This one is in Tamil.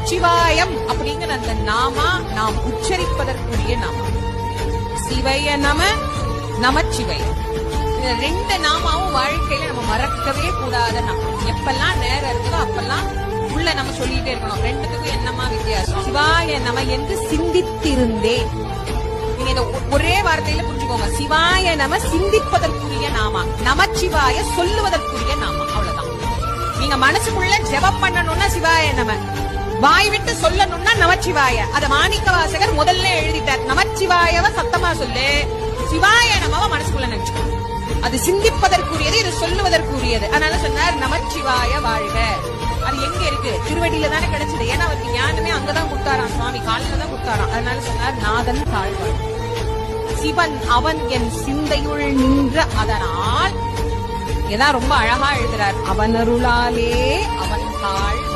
நமச்சிவாயம் அப்படிங்கிற அந்த நாமா நாம் உச்சரிப்பதற்குரிய நாமா. சிவய நம, நமச்சிவய. இந்த ரெண்டு நாமாவும் வாழ்க்கையில நம்ம மறக்கவே கூடாத நாமம். எப்பெல்லாம் நேரம் இருக்குதோ அப்பெல்லாம் உள்ள நம்ம சொல்லிட்டே இருக்கணும். ரெண்டுத்துக்கும் என்னமா வித்தியாசம்? சிவாய நம என்று சிந்தித்திருந்தேன். நீங்க இத ஒரே வார்த்தையில புரிஞ்சுக்கோங்க. சிவாய நம சிந்திப்பதற்குரிய நாமா, நமச்சிவாய சொல்லுவதற்குரிய நாமா. அவ்வளவுதான். நீங்க மனசுக்குள்ள ஜெபம் பண்ணணும்னா சிவாய நம, வாய் விட்டு சொல்லணும்னா நமச்சிவாய. அத மாணிக்க வாசகர் முதல்ல எழுதிட்டார். நமச்சிவாயவ சத்தமா சொல்லு, சிவாய நமவ மனசுக்குள்ள நினைச்சுக்கோ. அது சிந்திப்பதற்குரியது, இது சொல்லுவதற்குரியது. அதனால சொன்னார் நமச்சிவாய வாழ்க. அது எங்க இருக்கு? திருவடியில தானே கிடைச்சது. ஏன்னா அவருக்கு ஞானமே அங்கதான் கொடுத்தாராம், சுவாமி காலில தான் கொடுத்தாராம். அதனால சொன்னார் நாதன் தாழ்வாள், சிவன் அவன் என் சிந்தையுள் நின்ற அதனால். இதான் ரொம்ப அழகா எழுதுறார். அவன் அருளாலே அவன் தாழ்